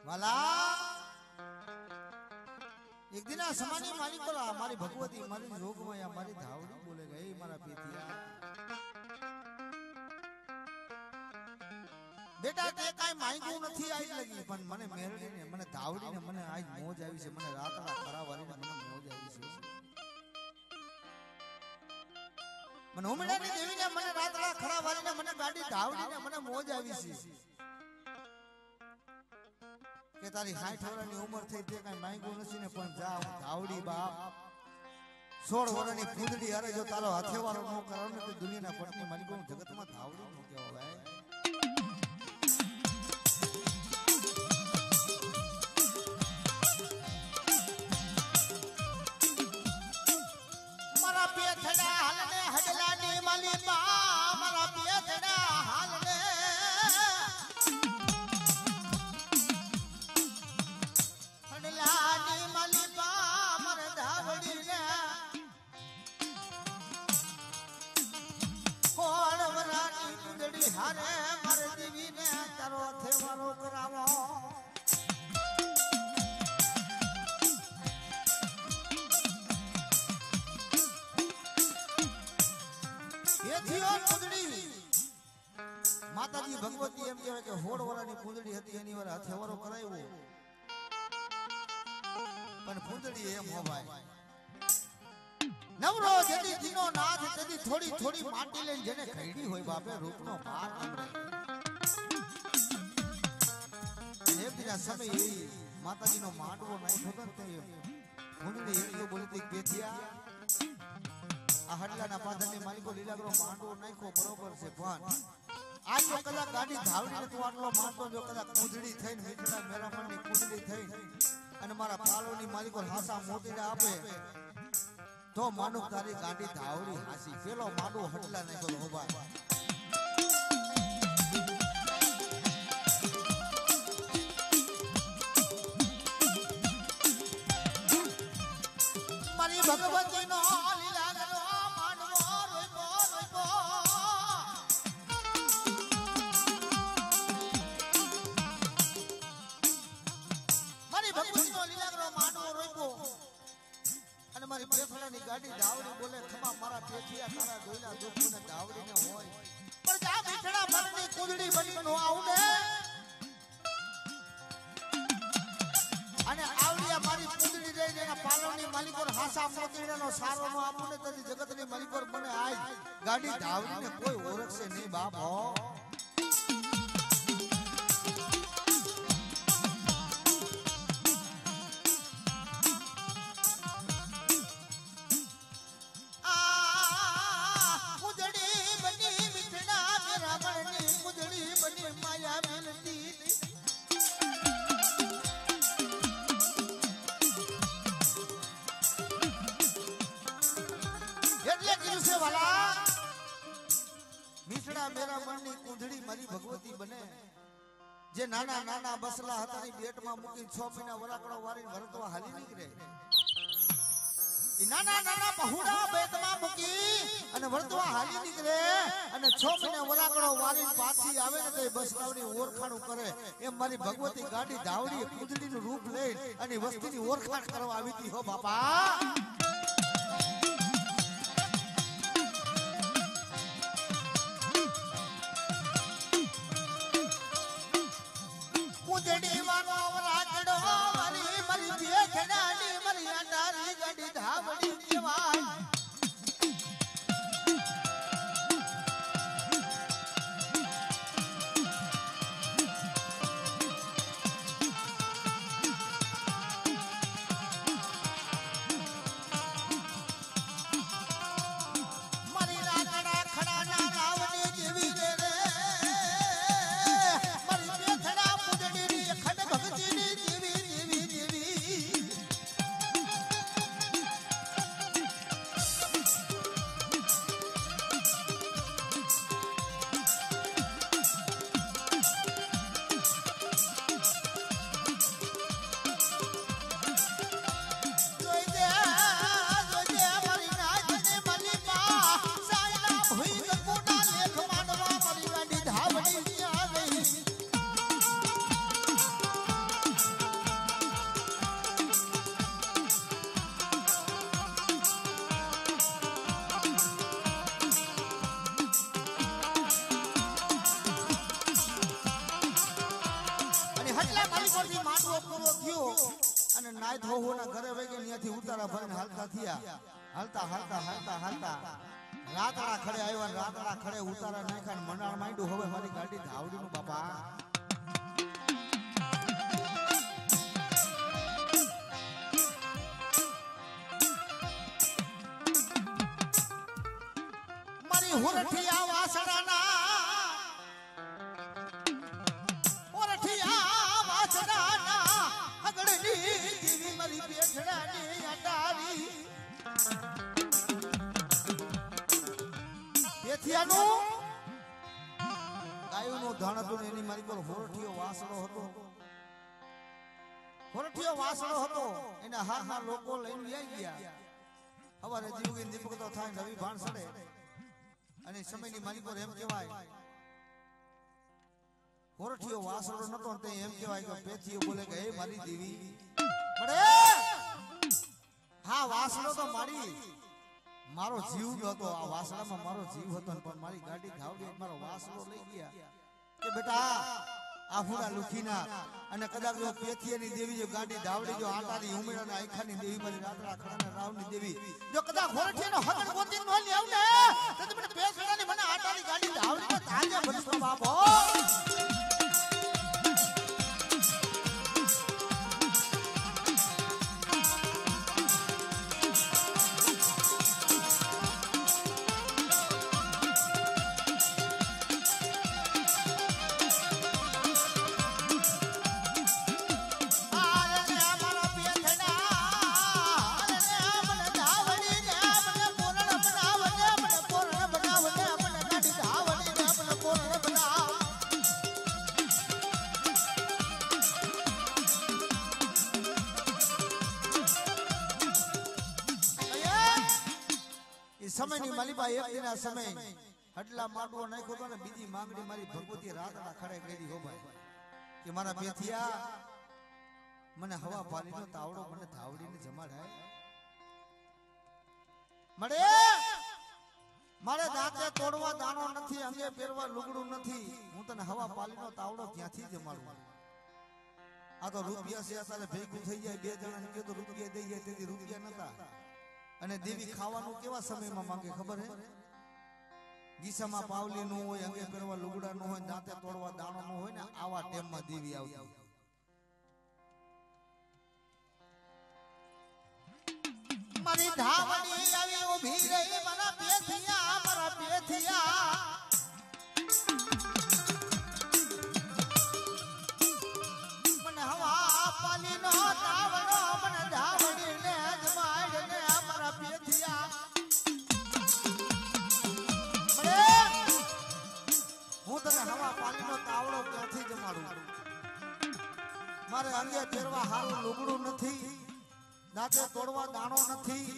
वाला एक दिन समानी मालिक बोला हमारी भगवती हमारी जोगमय हमारी धावड़ी बोले गई मारा पेथिया बेटा ते काई मांगू નથી આજ લગી પણ મને મેરડીને મને ધાવડીને મને આજ મોજ આવી છે મને રાતડા ખરાવારીને મને મોજ આવી છે મને ઉમડાની દેવીને મને રાતડા ખરાવારીને મને ગાડી ધાવડીને મને મોજ આવી છે કે તારી 60 વર્ષની ઉંમર થઈ તે કાઈ માંગુ નથી ને પણ જા હું ધાવડી બાપ 16 વર્ષની ફૂદડી હારે જો તારો હાથેવારો નો કરાવ ને તે દુનિયાના પટની માલિકો જગતમાં ધાવડી નો કહેવાય મારા પેથડા હાલને હડલાની માલિકા મારા પેથડા હાલને હડલાની માલિકા મારા ધાવડીને કોણ વરાની કુંડળી હારે મારે દેવીને તારો થેવારો કરાવો માતાજી ભગવતી એમ કહેવાય કે 16 વર્ષની પૂંદડી હતી એની વાર હથેવારો કરાવ્યો પણ પૂંદડી એમ હોવાય નવરો જેથી દીનો નાથ તેદી થોડી થોડી માટી લઈને જેને ખઈડી હોય બાપે રૂપનો ભાર અમરે એક દિના સમય એ માતાજીનો માંડવો નાખ્યો તો તે પૂંદડી એટલું બોલતી પેથિયા આ હડલાના પાદરની માલિકો લીલાગરો માંડવો નાખ્યો બરોબર છે પણ आज जो कदा गाड़ी धावड़ी ने तो आटलो मारतो जो कदा कूदड़ी थईन मीठड़ा मेरामणनी कूदड़ी थईन અને મારા પાલોની માલિકો હાસા મોતીડા આપે તો માનું તારી ગાડી ધાવડી હાસી પેલો માડો હડલા ને બોલ હોબા મારી ભગવતી નો લીલા ગનો માનવો રોઈકો રોઈકો મારી પેથડાની ગાડી ધાવડી બોલે ખમા મારા પેથિયા તારા દોઈલા દુખને ધાવડીને હોય પણ જા મીઠડા મરની કુંડળી બની નો આવડે અને આવડિયા મારી કુંડળી રહી જેના પાલોની માલિકોર હાસા મોતીડાનો સારો નો આપુને તદી જગતની માલિકોર બને આજ ગાડી ધાવડીને કોઈ ઓળખશે નહીં બાપ હો મીઠડા મેરા મનની કુંધડી મારી ભગવતી બને જે નાના નાના બસલા હતા ની બેટમાં મૂકી 6 મહિના વરાકડો વારીને ભરતવા હાલી નીકળે ઈ નાના નાના પહુડા બેટમાં મૂકી અને ભરતવા હાલી નીકળે અને 6 મહિના વરાકડો વારીને પાછી આવે ને તો બસલાવની ઓળખાણ કરે એમ મારી ભગવતી ગાડી ધાવડી કુંધડીનું રૂપ લઈ અને વસ્તીની ઓળખાણ કરવા આવી હતી હો બાપા હટલા માલિકોથી માટવો પૂરો થયો અને નાઈટ હોના ઘરે વઈ ગઈ ત્યાંથી ઉતારા ભરીને હાલતા થયા હાલતા હાલતા હાલતા હાલતા રાતડા ખડે આવ્યા રાતડા ખડે ઉતારા નાખ્યા ને મંડાણ માંડ્યું હવે મારી ગાડી ધાવડીનું બાપા મારી હુરઠિયા વાસડાના ગાયોનું ધણ હતું એની મારી પર હોરઠિયો વાસણો હતો એના હાથના લોકો લઈને આવી ગયા હવારે જીવગી દીપક તો થાય નવી ભાણ સડે અને સમયની મારી પર એમ કહેવાય હોરઠિયો વાસણો નતો તે એમ કહેવાય કે પેથીઓ બોલે કે હે મારી દેવી અરે હા વાસણો તો મારો જીવ હતો આ વાસણામાં મારો જીવ હતો પણ મારી ગાડી ધાવડી મારો વાસણો લઈ ગયા કે બેટા આફુડા લુખીના અને કદાચ જો પેથીની દેવી જો ગાડી ધાવડી જો આટાની ઉમેરાના આખાની દેવી મારી રાતડા ખડાના રાવની દેવી જો કદાચ હોરઠીનો હગણ ગોતી નો લેવ ને તો તમે પેસડાની મને આટાની ગાડી ધાવડી તાજે બનસો બાપો સમયની માલીબા એક દિના સમય હટલા માટવો નાખ્યો તો ને બીજી માંગણી મારી ભગવતી રાતના ખડે કરી હો ભાઈ કે મારા પેથિયા મને હવા પાલીનો તાવડો મને ધાવડીને જમાડાય મળે મારે દાંતે તોડવા દાણો નથી અંગે પહેરવા લુગડું નથી હું તને હવા પાલીનો તાવડો ક્યાંથી જમાડું આ તો રૂપિયા છે અત્યારે ભેગું થઈ જાય બે જણાને કહે તો રૂપિયા દઈ જાય તેથી રૂપિયા નતા અને દેવી ખાવાનું કેવા સમયમાં માંગે ખબર હે ગીસામાં પાવલી નું હોય અંગે પહેરવા લુગડા નું હોય દાંતે તોડવા દાણો નું હોય ને આવા ટાઈમમાં દેવી આવતી મારી ધાવડી આવી ઊભી રહી મારા પેથિયા મને હવા પાલીનો તાવડો મને ધાવડીને જમાડને મારા પેથિયા હું તને હવા પાલીનો તાવડો ક્યાંથી જમાડું મારે અંગે પહેરવા હારું લુગડું નથી દાંતે તોડવા દાણો નથી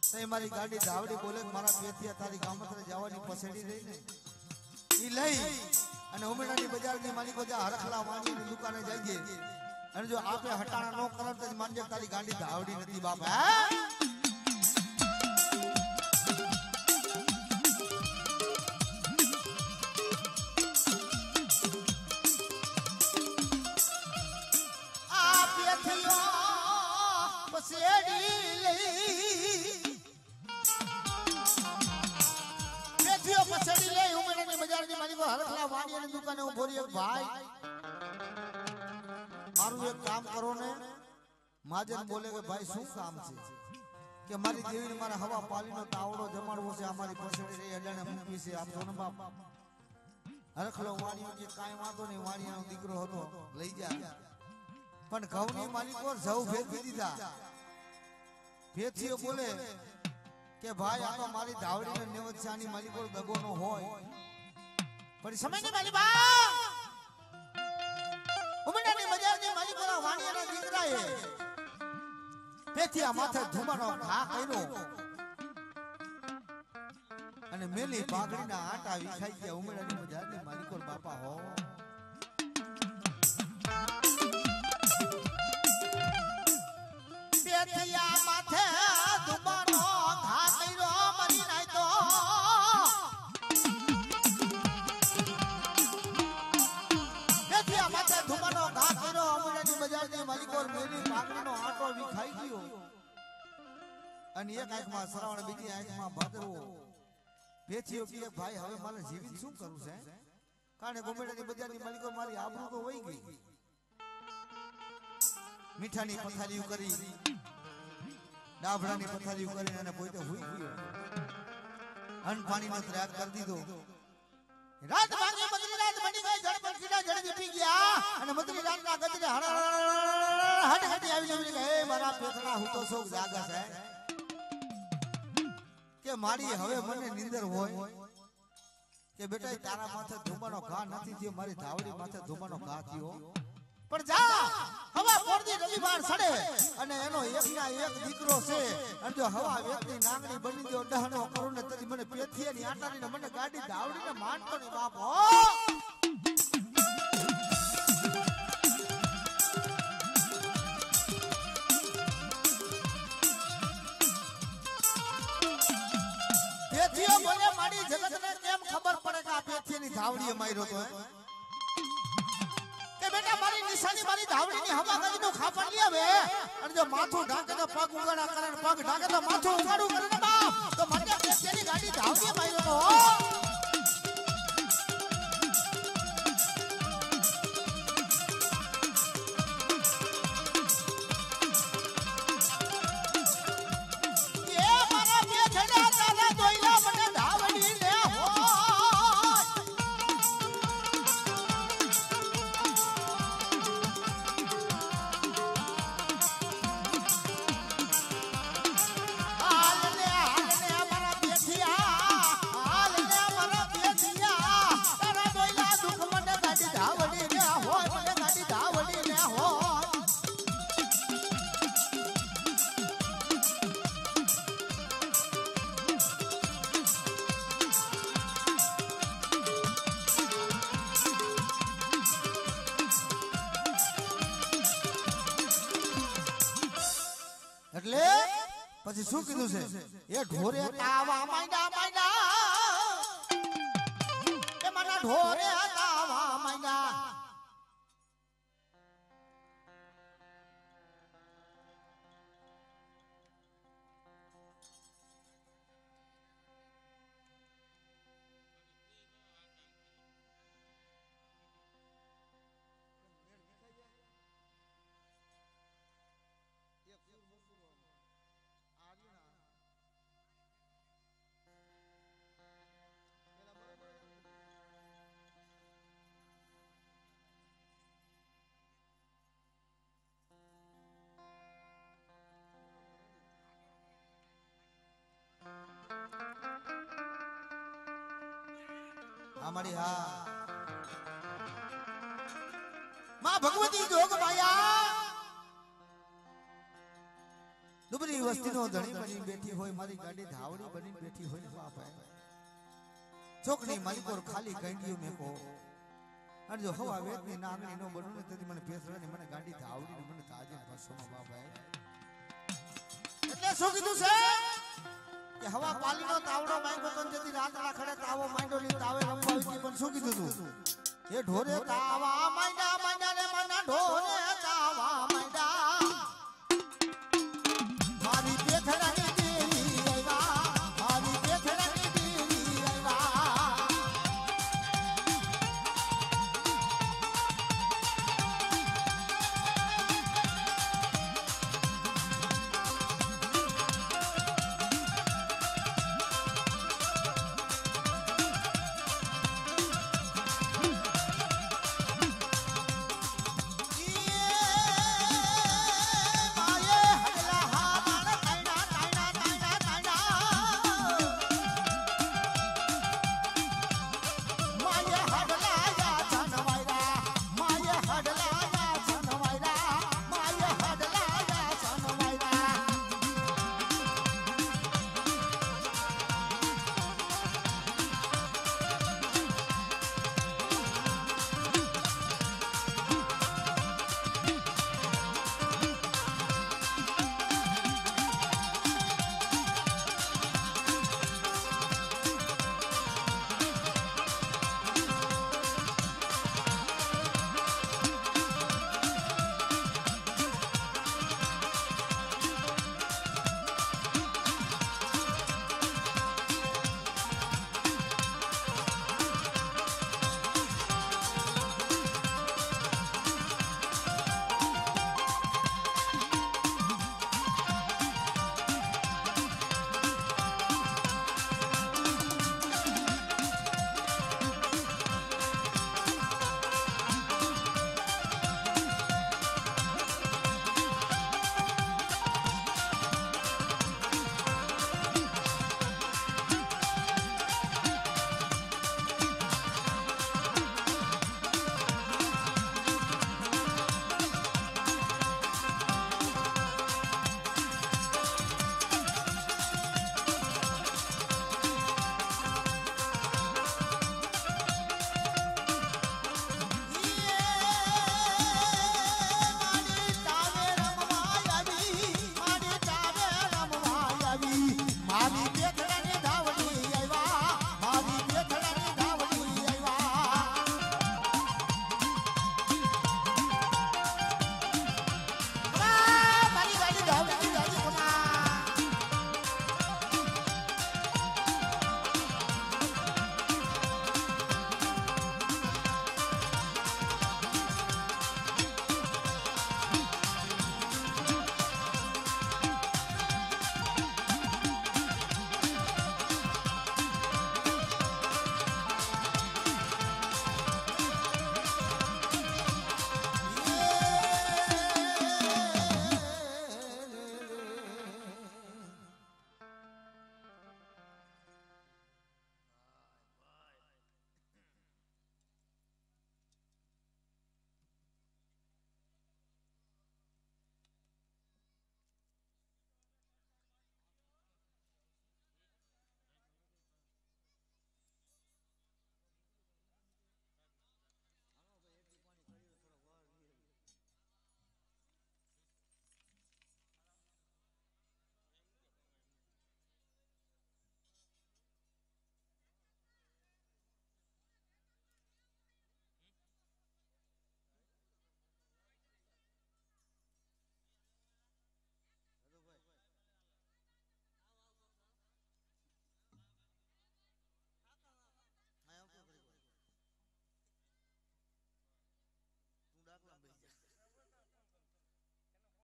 તે મારી ગાડી ધાવડી બોલે મારા પેથિયા તારી ગામત્રે જવાની પસેડી રહી ને ઈ લઈ અને ઉમેરાની બજારની માલિકો જા હરખલા વાણીની દુકાને જાય છે અને જો આપે હટાણા નો કરત જ માનજે તારી ગાડી ધાવડી નથી બાપ હે મારું એક કામ કરો ને માજન બોલે કે ભાઈ શું કામ છે કે મારી દેવીને મારા હવા પાલીનો તાવડો જમાડવો છે અમારી પસેડી રહી અડાને મૂકવી છે આપજો ને બાપ હરખલો વાણીઓ કે કાંઈ વાંધો નહીં વાણીનો દીકરો હતો લઈ જા પણ ઘઉંની માલિકો જવ ફેરવી દીધા ફેથીઓ બોલે કે ભાઈ આ તો મારી ધાવડીને નેવચ્યાની માલિકો દગો નો હોય પણ સમયની માલિબા ઉમડાની બજારની માલિકોના વાણિયાના દીકરાએ પેથિયા માથે ધુમાનો ઘા કર્યો અને મેલી પાઘડીના આટા વિખાઈ ગયા ઉમડાની બજારની માલિકો બાપા હો પેથિયા માથે ધુમાનો ઘા કર્યો મરી નાય તો અને એક આંખમાં શ્રાવણ બીજી આંખમાં ભાદરવો પેથીઓ કે ભાઈ હવે મારે જીવિત શું કરવું છે કારણ ગોમેડાની બજારની માલિકો મારી આબરૂ તો વહી ગઈ મીઠાની પથારીઓ કરી ડાભડાની પથારીઓ કરીને અને પોતે હુઈ ગયો અન પાણીનો ત્યાગ કરી દીધો રાત ભાગે મધરી રાત બની ગઈ જળ પડખીના જળ દીપી ગયા અને મધરી રાતના ગજરે હટ હટી આવી જવી કે હે મારા પેથડા હું તો શોક જાગા છે કે મારી હવે મને નીંદર હોય કે બેટા તારા માથે ધુમાનો ઘા નથી થયો મારી ધાવડી માથે ધુમાનો ઘા થયો પણ જા હવા પોરદી રવિવાર સડે અને એનો એકના એક દીકરો છે અને જો હવા વેતની નાંગણી બની ગયો ડહણો કરું ને તરી મને પેથીની આટાડીને મને ગાડી ધાવડીને માનતો ને બાપ હો પેથીઓ બોલે મારી જગતને કેમ ખબર પડે કે આ પેથીની ધાવડીએ માર્યો તો બેટા મારી નિશાની મારી ધાવડીની હવા ગજનો ખાપણ લે હવે અને જો માથું ઢાકે તો પગ ઉગાડા કરે ને પગ ઢાકે તો માથું ઉગાડું કરે ને બાપ તો મને પેથીની ગાડી ધાવડીએ માર્યો તો એટલે પછી શું કીધું છે એ ઢોરે તાવા માંડા માંડા એ મારા ઢોરે તાવા માંડા हमारी हाँ माँ भगवती जोग माया दुबरी वस्ती नो धणी बनी बैठी होय मारी गाड़ी धावड़ी बनी बैठी होय बाप है चोकनी मालिकोर खाली गंडियो में को और जो हवा वेतनी नांगणी नो बनू ने तदी મને પેસરાની મને ગાડી ધાવડી ને મને તાજે ભસોનો બાપ है એટલે શું કીધું છે કે હવા પાલીનો તાવડો માંગો તો જતી રાત રાખડે તાવો માંડો લી તાવે રંબાવી પણ શું કીધું તું એ ઢોરે તાવા માંડા માંડા ને મના ઢોરે